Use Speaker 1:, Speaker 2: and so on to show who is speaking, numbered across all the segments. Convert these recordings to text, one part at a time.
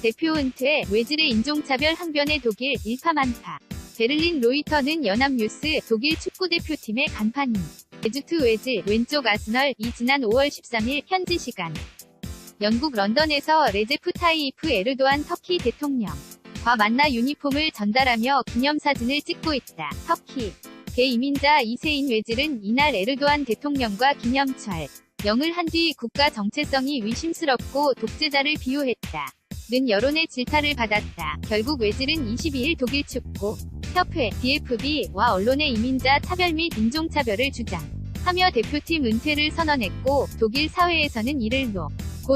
Speaker 1: 대표 은퇴, 외질의 인종차별 항변의 독일, 일파만파. 베를린 로이터는 연합뉴스, 독일 축구대표팀의 간판인 메주트 외질, 왼쪽 아스널, 이 지난 5월 13일, 현지 시간. 영국 런던에서 레제프 타이이프 에르도안 터키 대통령과 만나 유니폼을 전달하며 기념사진을 찍고 있다. 터키 개이민자 2세인 외질은 이날 에르도안 대통령과 기념철 영을 한 뒤 국가 정체성이 의심스럽고 독재자를 비유했다. 는 여론의 질타를 받았다. 결국 외질은 22일 독일 축구 협회 DFB와 언론의 이민자 차별 및 인종차별을 주장하며 대표팀 은퇴를 선언했고 독일 사회에서는 이를 고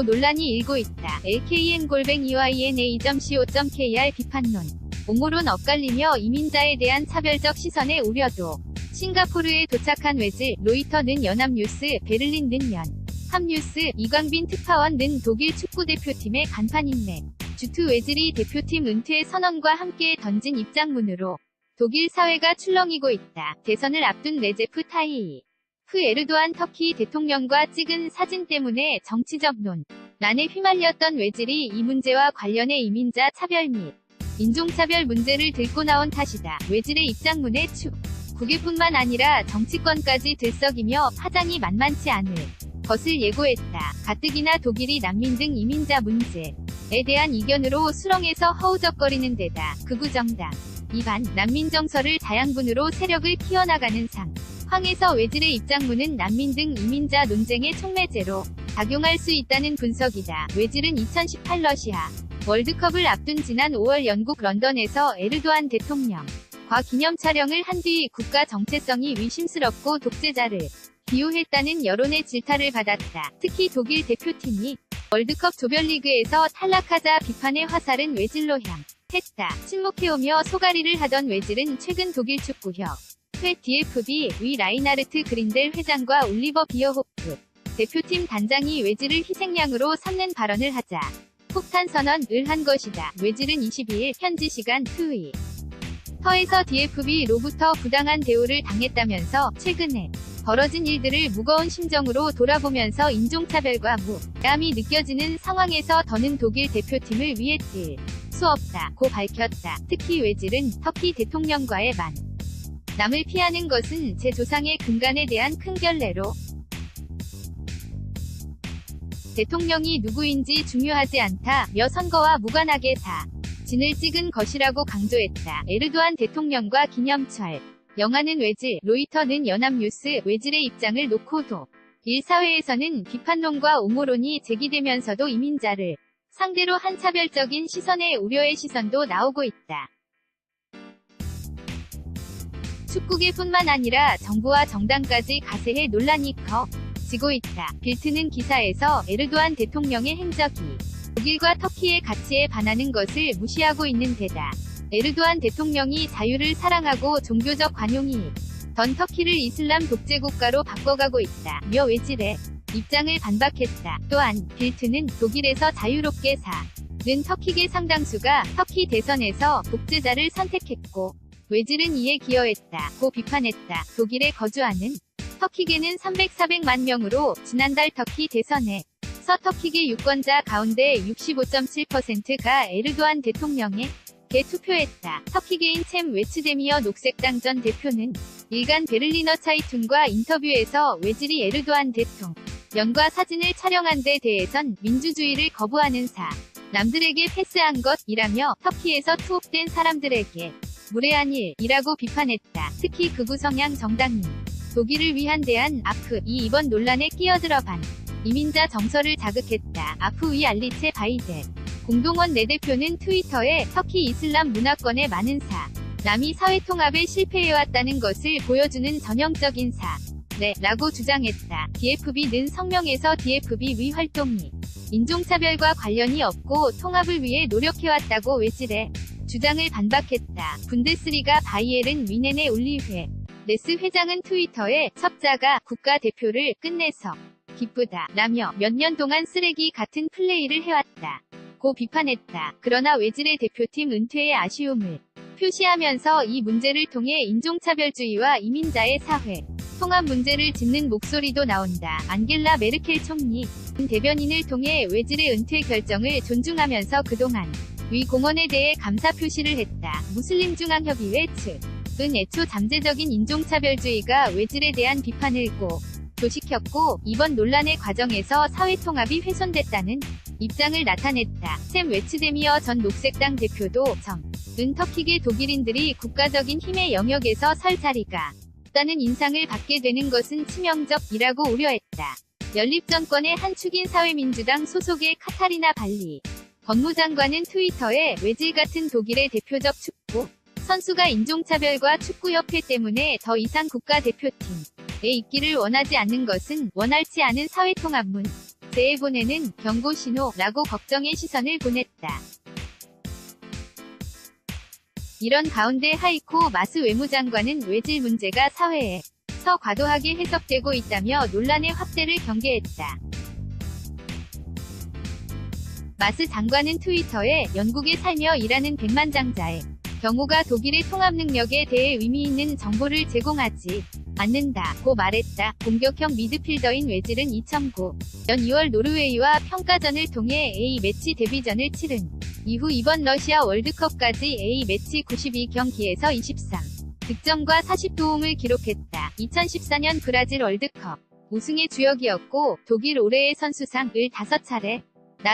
Speaker 1: 논란이 일고 있다. LKN-EYNA.co.kr 비판론. 옹호론 엇갈리며 이민자에 대한 차별적 시선의 우려도. 싱가포르에 도착한 외질, 로이터는 연합뉴스, 베를린는 합뉴스, 이광빈 특파원는 독일 축구대표팀의 간판인 주트 외질이 대표팀 은퇴 선언과 함께 던진 입장문으로 독일 사회가 출렁이고 있다. 대선을 앞둔 레제프 타이이프 에르도안 터키 대통령과 찍은 사진 때문에 정치적 논란에 휘말렸던 외질이 이 문제와 관련해 이민자 차별 및 인종차별 문제를 들고 나온 탓이다. 외질의 입장문에 국외뿐만 아니라 정치권까지 들썩이며 파장이 만만치 않을 것을 예고했다. 가뜩이나 독일이 난민 등 이민자 문제에 대한 이견으로 수렁에서 허우적거리는 데다 극우 정당 이반 난민 정서를 자양분으로 세력을 키워나가는 상황에서 외질의 입장문은 난민 등 이민자 논쟁의 촉매제로 작용할 수 있다는 분석이다. 외질은 2018 러시아 월드컵을 앞둔 지난 5월 영국 런던에서 에르도안 대통령과 기념 촬영을 한 뒤 국가 정체성이 의심스럽고 독재자를 비유했다는 여론의 질타를 받았다. 특히 독일 대표팀이 월드컵 조별리그에서 탈락하자 비판의 화살은 외질로 향했다. 침묵해오며 소가리를 하던 외질은 최근 독일 축구협회 DFB 위 라이나르트 그린델 회장과 올리버 비어호프 대표팀 단장이 외질을 희생양으로 삼는 발언을 하자 폭탄 선언을 한 것이다. 외질은 22일 현지 시간 트위터에서 DFB로부터 부당한 대우를 당했다면서 최근에 벌어진 일들을 무거운 심정으로 돌아보면서 인종차별과 무감이 느껴지는 상황에서 더는 독일 대표팀을 위해 뛸 수 없다고 밝혔다. 특히 외질은 터키 대통령과의 만남을 피하는 것은 제 조상의 근간에 대한 큰 결례로 대통령이 누구인지 중요하지 않다며 선거와 무관하게 사진을 찍은 것이라고 강조했다. 에르도안 대통령과 기념철 영하는 외질, 로이터는 연합뉴스, 외질의 입장을 놓고도 일사회에서는 비판론과 옹호론이 제기되면서도 이민자를 상대로 한 차별적인 시선의 우려의 시선도 나오고 있다. 축구계뿐만 아니라 정부와 정당까지 가세해 논란이 커지고 있다. 빌트는 기사에서 에르도안 대통령의 행적이 독일과 터키의 가치에 반하는 것을 무시하고 있는 데다 에르도안 대통령이 자유를 사랑하고 종교적 관용이 던 터키를 이슬람 독재국가로 바꿔가고 있다며 외질의 입장을 반박했다. 또한 빌트는 독일에서 자유롭게 사는 터키계 상당수가 터키 대선에서 독재자를 선택했고 외질은 이에 기여했다고 비판했다. 독일에 거주하는 터키계는 400만 명으로 지난달 터키 대선에서 터키계 유권자 가운데 65.7%가 에르도안 대통령에 투표했다. 터키계인 챔 웨츠데미어 녹색당 전 대표는 일간 베를리너 차이툰과 인터뷰에서 외질이 에르도안 대통령과 사진을 촬영한 데 대해선 민주주의를 거부하는 남들에게 패스한 것이라며 터키에서 투옥된 사람들에게 무례한 일이라고 비판했다. 특히 극우 성향 정당인 독일을 위한 대안 아프이 이번 논란에 끼어들어 이민자 정서를 자극했다. 아프위 알리체 바이데 공동원 내대표는 트위터에 터키 이슬람 문화권의 많은 남이 사회통합에 실패해왔다는 것을 보여주는 전형적인 라고 주장했다. DFB는 성명에서 DFB 위 활동이 인종차별과 관련이 없고 통합을 위해 노력해왔다고 외질의 주장을 반박했다. 분데스리가 바이에른 뮌헨의 올리회 네스 회장은 트위터에 섭자가 국가대표를 끝내서 기쁘다 라며 몇 년 동안 쓰레기 같은 플레이를 해왔다 고 비판했다. 그러나 외질의 대표팀 은퇴에 아쉬움을 표시하면서 이 문제를 통해 인종차별주의와 이민자의 사회 통합 문제를 짚는 목소리도 나온다. 앙겔라 메르켈 총리 대변인을 통해 웨질의 은퇴 결정을 존중하면서 그동안 위 공헌에 대해 감사 표시를 했다. 무슬림 중앙협의회 측은 애초 잠재적인 인종차별주의가 웨질에 대한 비판을 도식했고 이번 논란의 과정에서 사회통합이 훼손됐다는 입장을 나타냈다. 샘 웨츠데미어 전 녹색당 대표도 은 터키계 독일인들이 국가적인 힘의 영역에서 설 자리가 없다는 인상을 받게 되는 것은 치명적이라고 우려했다. 연립정권의 한 축인 사회민주당 소속의 카타리나 발리 법무장관은 트위터에 웨질 같은 독일의 대표적 축구 선수가 인종차별과 축구협회 때문에 더 이상 국가대표팀에 있기를 원하지 않는 것은 원활치 않은 사회통합 문제에 보내는 경고신호라고 걱정의 시선을 보냈다. 이런 가운데 하이코 마스 외무장관은 웨질 문제가 사회에서 과도하게 해석되고 있다며 논란의 확대를 경계했다. 마스 장관은 트위터에 영국에 살며 일하는 백만장자의 경우가 독일의 통합 능력에 대해 의미 있는 정보를 제공하지 않는다고 말했다. 공격형 미드필더인 웨질은 2009년 2월 노르웨이와 평가전을 통해 A매치 데뷔전을 치른 이후 이번 러시아 월드컵까지 A매치 92경기에서 23득점과 40도움을 기록했다. 2014년 브라질 월드컵 우승의 주역이었고 독일 올해의 선수상을 5차례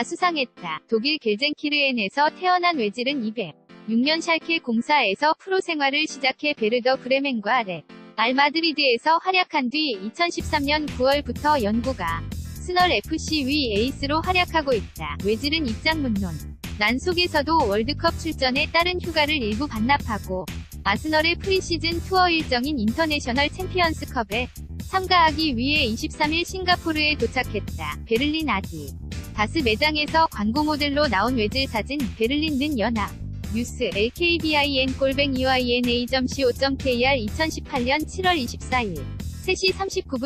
Speaker 1: 수상했다. 독일 겔젠키르헨에서 태어난 웨질은 206년 샬케 04에서 프로 생활을 시작해 베르더 브레멘과 레알 마드리드에서 활약한 뒤 2013년 9월부터 영국아 스널 FC 위 에이스로 활약하고 있다. 웨질은 입장문론 속에서도 월드컵 출전에 따른 휴가를 일부 반납하고 아스널의 프리시즌 투어 일정인 인터내셔널 챔피언스컵에 참가하기 위해 23일 싱가포르에 도착했다. 베를린 다스 매장에서 광고 모델로 나온 웨질 사진. 베를린 연합 뉴스 LKBIN-EYNA.co.kr 2018년 7월 24일 3시 39분